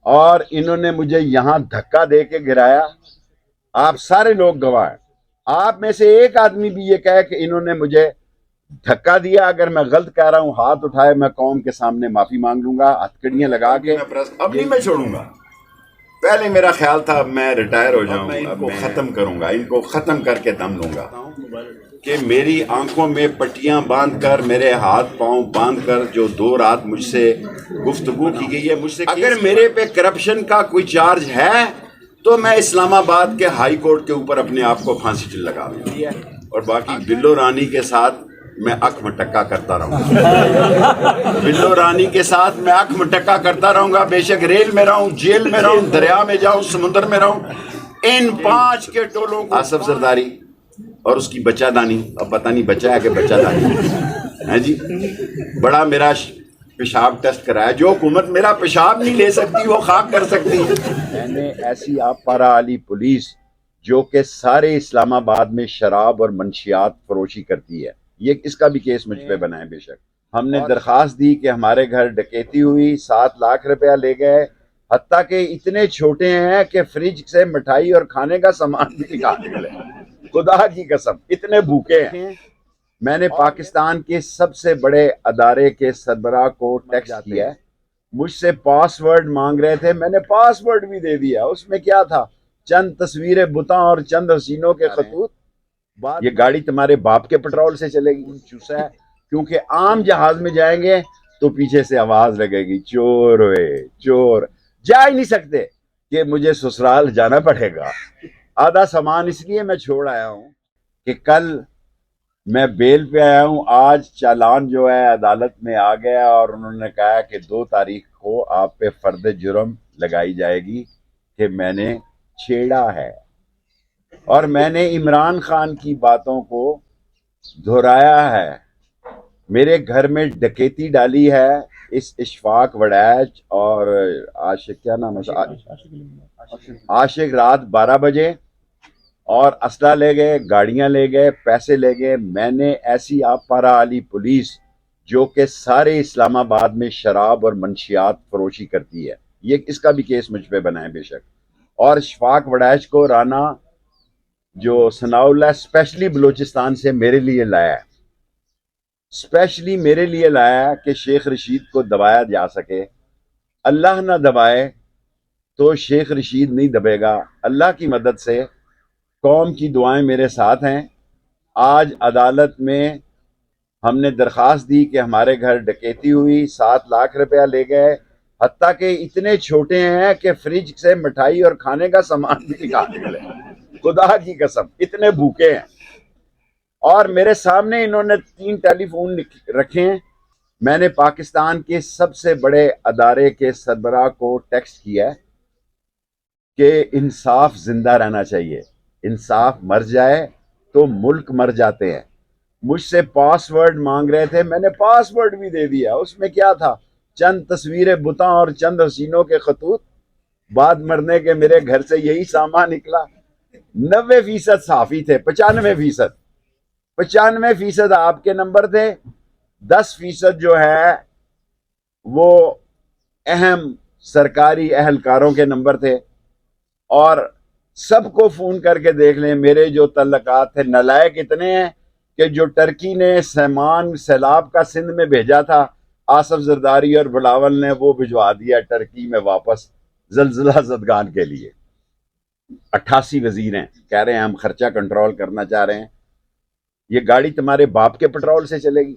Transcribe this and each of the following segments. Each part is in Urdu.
اور انہوں نے مجھے یہاں دھکا دے کے گرایا. آپ سارے لوگ گواہ ہیں. آپ میں سے ایک آدمی بھی یہ کہے کہ انہوں نے مجھے دھکا دیا. اگر میں غلط کہہ رہا ہوں ہاتھ اٹھائے، میں قوم کے سامنے معافی مانگ لوں گا ہتھکڑیاں لگا کے. اب نہیں میں چھوڑوں گا. پہلے میرا خیال تھا میں ریٹائر ہو جاؤں، اب میں ختم کروں گا، ان کو ختم کر کے دم لوں گا. کہ میری آنکھوں میں پٹیاں باندھ کر، میرے ہاتھ پاؤں باندھ کر جو 2 رات مجھ سے گفتگو کی گئی ہے، مجھ سے اگر میرے پہ کرپشن کا کوئی چارج ہے تو میں اسلام آباد کے ہائی کورٹ کے اوپر اپنے آپ کو پھانسی لگا دوں. اور باقی بلو رانی کے ساتھ میں اکھ مٹکا کرتا رہوں گا. بلو رانی کے ساتھ میں اکھ مٹکا کرتا رہوں گا، بے شک ریل میں رہوں، جیل میں رہوں، دریا میں جاؤں، سمندر میں رہوں. ان 5 کے ٹولوں کو آصف زرداری اور اس کی بچہ دانی، اب پتہ نہیں بچہ ہے کہ بچہ دانی ہے جی، بڑا میرا پیشاب ٹیسٹ کرایا. جو حکومت میرا پیشاب نہیں لے سکتی وہ خاک کر سکتی. میں نے ایسی آپ پارا علی پولیس جو کہ سارے اسلام آباد میں شراب اور منشیات فروشی کرتی ہے، یہ اس کا بھی کیس مجھ پہ بنا ہے. بے شک ہم نے درخواست دی کہ ہمارے گھر ڈکیتی ہوئی، 7 لاکھ روپیہ لے گئے، حتیٰ کہ اتنے چھوٹے ہیں کہ فریج سے مٹھائی اور کھانے کا سامان بھی نکال نکلے. خدا کی قسم اتنے بھوکے ہیں. میں نے پاکستان کے سب سے بڑے ادارے کے سربراہ کو ٹیکسٹ کیا ہے، مجھ سے پاس ورڈ مانگ رہے تھے، میں نے پاس ورڈ بھی دے دیا. اس میں کیا تھا؟ چند تصویریں بتاں اور چند حسینوں کے خطوط. یہ گاڑی تمہارے باپ کے پٹرول سے چلے گی. چوسا ہے کیونکہ عام جہاز میں جائیں گے تو پیچھے سے آواز لگے گی، چور ہوئے چور. جا ہی نہیں سکتے کہ مجھے سسرال جانا پڑے گا. آدھا سامان اس لیے میں چھوڑ آیا ہوں کہ کل میں بیل پہ آیا ہوں. آج چالان جو ہے عدالت میں آ گیا اور انہوں نے کہا کہ 2 تاریخ کو آپ پہ فرد جرم لگائی جائے گی کہ میں نے چھیڑا ہے. اور میں نے عمران خان کی باتوں کو دہرایا ہے. میرے گھر میں ڈکیتی ڈالی ہے اس اشفاق وڑیچ اور عاشق، کیا نام ہے، عاشق، رات 12 بجے، اور اسلحہ لے گئے، گاڑیاں لے گئے، پیسے لے گئے. میں نے ایسی آپ پارا علی پولیس جو کہ سارے اسلام آباد میں شراب اور منشیات فروشی کرتی ہے، یہ اس کا بھی کیس مجھ پہ بنا ہے. بے شک اور اشفاق وڑیچ کو رانا جو ثناء اللہ اسپیشلی بلوچستان سے میرے لیے لایا ہے، اسپیشلی میرے لیے لایا کہ شیخ رشید کو دبایا جا سکے. اللہ نہ دبائے تو شیخ رشید نہیں دبے گا. اللہ کی مدد سے قوم کی دعائیں میرے ساتھ ہیں. آج عدالت میں ہم نے درخواست دی کہ ہمارے گھر ڈکیتی ہوئی، 7 لاکھ روپیہ لے گئے، حتیٰ کہ اتنے چھوٹے ہیں کہ فریج سے مٹھائی اور کھانے کا سامان بھی نکال نکلے. خدا کی قسم اتنے بھوکے ہیں. اور میرے سامنے انہوں نے 3 ٹیلی فون رکھے ہیں. میں نے پاکستان کے سب سے بڑے ادارے کے سربراہ کو ٹیکسٹ کیا ہے کہ انصاف زندہ رہنا چاہیے. انصاف مر جائے تو ملک مر جاتے ہیں. مجھ سے پاس ورڈ مانگ رہے تھے، میں نے پاس ورڈ بھی دے دیا. اس میں کیا تھا؟ چند تصویریں بتاں اور چند حسینوں کے خطوط. بعد مرنے کے میرے گھر سے یہی سامان نکلا. 90% صحافی تھے، 95% آپ کے نمبر تھے، 10% جو ہے وہ اہم سرکاری اہلکاروں کے نمبر تھے. اور سب کو فون کر کے دیکھ لیں، میرے جو تعلقات تھے. نالائق اتنے ہیں کہ جو ٹرکی نے سامان سیلاب کا سندھ میں بھیجا تھا، آصف زرداری اور بلاول نے وہ بھجوا دیا ٹرکی میں واپس زلزلہ زدگان کے لیے. 88 وزیر ہیں، کہہ رہے ہیں ہم خرچہ کنٹرول کرنا چاہ رہے ہیں. یہ گاڑی تمہارے باپ کے پٹرول سے چلے گی؟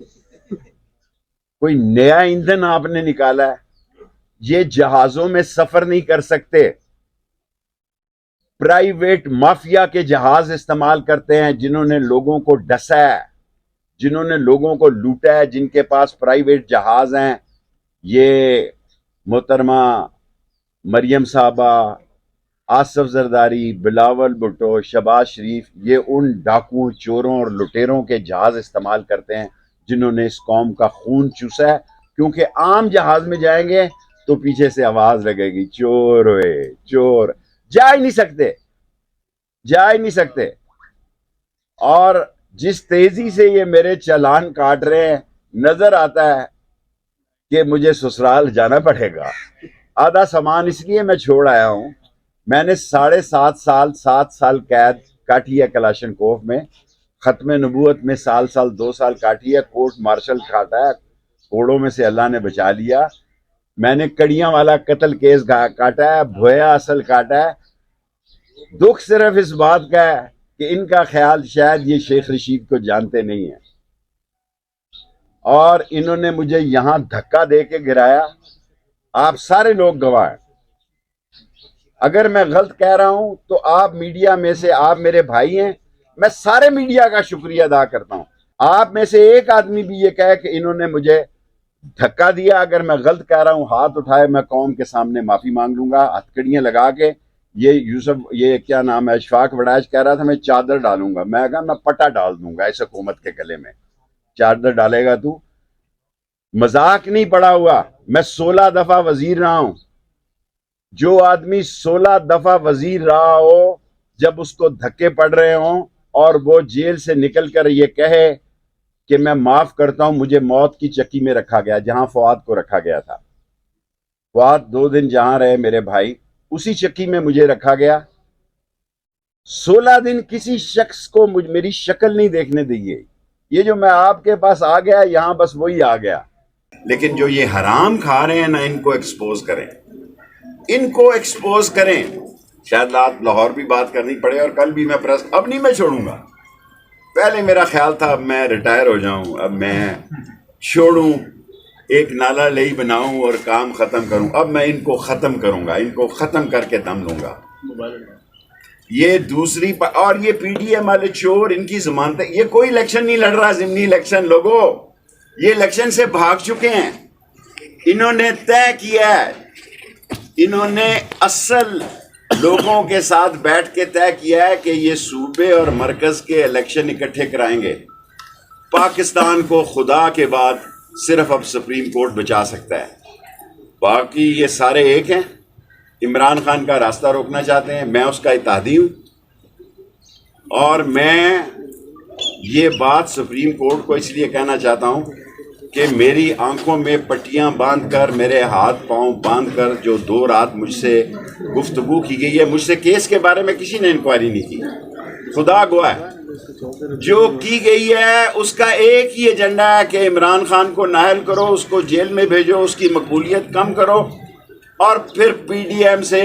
کوئی نیا ایندھن آپ نے نکالا ہے؟ یہ جہازوں میں سفر نہیں کر سکتے. پرائیویٹ مافیا کے جہاز استعمال کرتے ہیں جنہوں نے لوگوں کو ڈسا ہے، جنہوں نے لوگوں کو لوٹا ہے، جن کے پاس پرائیویٹ جہاز ہیں. یہ محترمہ مریم صاحبہ، آصف زرداری، بلاول بھٹو، شہباز شریف، یہ ان ڈاکوؤں، چوروں اور لٹیروں کے جہاز استعمال کرتے ہیں جنہوں نے اس قوم کا خون چوسا ہے. کیونکہ عام جہاز میں جائیں گے تو پیچھے سے آواز لگے گی، چور ہوئے چور. جا ہی نہیں سکتے، جا ہی نہیں سکتے. اور جس تیزی سے یہ میرے چالان کاٹ رہے ہیں، نظر آتا ہے کہ مجھے سسرال جانا پڑے گا. آدھا سامان اس لیے میں چھوڑ آیا ہوں، میں نے 7.5 سال قید کاٹی ہے کلاشنکوف میں، ختم نبوت میں سال 2 سال کاٹی ہے، کورٹ مارشل کاٹا ہے، کوڑوں میں سے اللہ نے بچا لیا، میں نے کڑیاں والا قتل کیس کاٹا ہے، بھویا اصل کاٹا ہے۔ دکھ صرف اس بات کا ہے کہ ان کا خیال شاید یہ شیخ رشید کو جانتے نہیں ہیں، اور انہوں نے مجھے یہاں دھکا دے کے گرایا۔ آپ سارے لوگ گواہ ہیں، اگر میں غلط کہہ رہا ہوں تو آپ میڈیا میں سے، آپ میرے بھائی ہیں، میں سارے میڈیا کا شکریہ ادا کرتا ہوں۔ آپ میں سے ایک آدمی بھی یہ کہے کہ انہوں نے مجھے دھکا دیا، اگر میں غلط کہہ رہا ہوں ہاتھ اٹھائے، میں قوم کے سامنے معافی مانگ لوں گا، ہتھکڑیاں لگا کے۔ یہ کیا نام ہے، اشفاق وڑائچ کہہ رہا تھا میں چادر ڈالوں گا، میں کہا میں پٹا ڈال دوں گا اس حکومت کے گلے میں، چادر ڈالے گا تو؟ مذاق نہیں پڑا ہوا، میں 16 دفعہ وزیر رہا ہوں۔ جو آدمی 16 دفعہ وزیر رہا ہو، جب اس کو دھکے پڑ رہے ہوں اور وہ جیل سے نکل کر یہ کہے کہ میں معاف کرتا ہوں، مجھے موت کی چکی میں رکھا گیا جہاں فؤاد کو رکھا گیا تھا۔ فؤاد 2 دن جہاں رہے میرے بھائی، اسی چکی میں مجھے رکھا گیا۔ 16 دن کسی شخص کو میری شکل نہیں دیکھنے دی گئی۔ یہ جو میں آپ کے پاس آ گیا یہاں، بس وہی آ گیا۔ لیکن جو یہ حرام کھا رہے ہیں نا، ان کو ایکسپوز کریں، ان کو ایکسپوز کریں۔ شاید لاہور بھی بات کرنی پڑے، اور کل بھی میں پریس، اب نہیں میں چھوڑوں گا۔ پہلے میرا خیال تھا اب میں ریٹائر ہو جاؤں، اب میں چھوڑوں، ایک نالا لئی بناؤں اور کام ختم کروں۔ اب میں ان کو ختم کروں گا، ان کو ختم کر کے دم لوں گا۔ یہ دوسری اور یہ پی ڈی ایم والے چور، ان کی ضمانتیں، یہ کوئی الیکشن نہیں لڑ رہا، ضمنی الیکشن۔ لوگوں، یہ الیکشن سے بھاگ چکے ہیں۔ انہوں نے طے کیا ہے، انہوں نے اصل لوگوں کے ساتھ بیٹھ کے طے کیا ہے کہ یہ صوبے اور مرکز کے الیکشن اکٹھے کرائیں گے۔ پاکستان کو خدا کے بعد صرف اب سپریم کورٹ بچا سکتا ہے، باقی یہ سارے ایک ہیں۔ عمران خان کا راستہ روکنا چاہتے ہیں، میں اس کا اتحادی ہوں، اور میں یہ بات سپریم کورٹ کو اس لیے کہنا چاہتا ہوں کہ میری آنکھوں میں پٹیاں باندھ کر، میرے ہاتھ پاؤں باندھ کر جو 2 رات مجھ سے گفتگو کی گئی ہے، مجھ سے کیس کے بارے میں کسی نے انکوائری نہیں کی، خدا گواہ ہے، جو کی گئی ہے اس کا ایک ہی ایجنڈا ہے کہ عمران خان کو نااہل کرو، اس کو جیل میں بھیجو، اس کی مقبولیت کم کرو، اور پھر پی ڈی ایم سے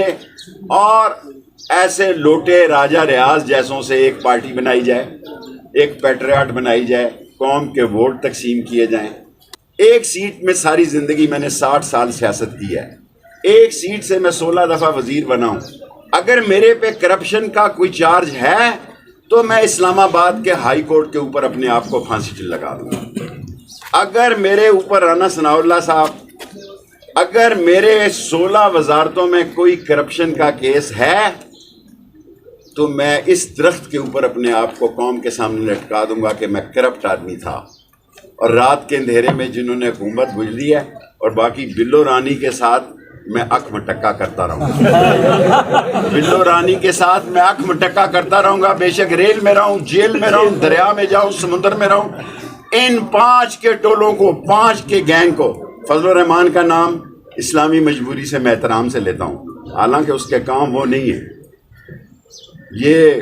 اور ایسے لوٹے راجہ ریاض جیسوں سے ایک پارٹی بنائی جائے، ایک پیٹریاٹ بنائی جائے، قوم کے ووٹ تقسیم کیے جائیں۔ ایک سیٹ میں ساری زندگی میں نے 60 سال سیاست کی ہے، ایک سیٹ سے میں 16 دفعہ وزیر بنا ہوں۔ اگر میرے پہ کرپشن کا کوئی چارج ہے تو میں اسلام آباد کے ہائی کورٹ کے اوپر اپنے آپ کو پھانسی لگا دوں۔ اگر میرے اوپر رانا ثناء اللہ صاحب، اگر میرے 16 وزارتوں میں کوئی کرپشن کا کیس ہے تو میں اس درخت کے اوپر اپنے آپ کو قوم کے سامنے لٹکا دوں گا کہ میں کرپٹ آدمی تھا، اور رات کے اندھیرے میں جنہوں نے حکومت گزری ہے، اور باقی بلو رانی کے ساتھ میں اکھ مٹکا کرتا رہوں گا، بلو رانی کے ساتھ میں اکھ مٹکا کرتا رہوں گا، بے شک ریل میں رہوں، جیل میں رہوں، دریا میں جاؤں، سمندر میں رہوں۔ ان 5 کے ٹولوں کو، 5 کے گینگ کو، فضل الرحمان کا نام اسلامی مجبوری سے میں احترام سے لیتا ہوں، حالانکہ اس کے کام وہ نہیں ہے۔ یہ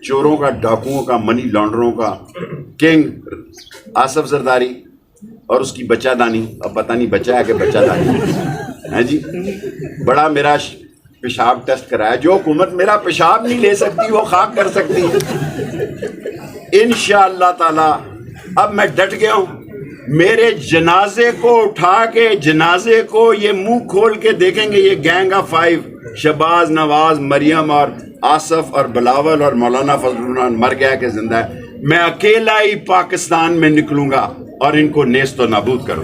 چوروں کا، ڈاکوؤں کا، منی لانڈروں کا کنگ آصف زرداری اور اس کی بچہ دانی، اب پتہ نہیں بچہ ہے کہ بچہ دانی ہے جی، بڑا میرا پیشاب ٹیسٹ کرایا۔ جو حکومت میرا پیشاب نہیں لے سکتی وہ خاک کر سکتی ہے۔ انشاءاللہ تعالی اب میں ڈٹ گیا ہوں۔ میرے جنازے کو اٹھا کے، جنازے کو یہ منہ کھول کے دیکھیں گے، یہ گینگ آف 5، شہباز، نواز، مریم اور آصف اور بلاول اور مولانا فضل الرحمان مر گیا کہ زندہ ہے، میں اکیلا ہی پاکستان میں نکلوں گا اور ان کو نیست و نابود کروں۔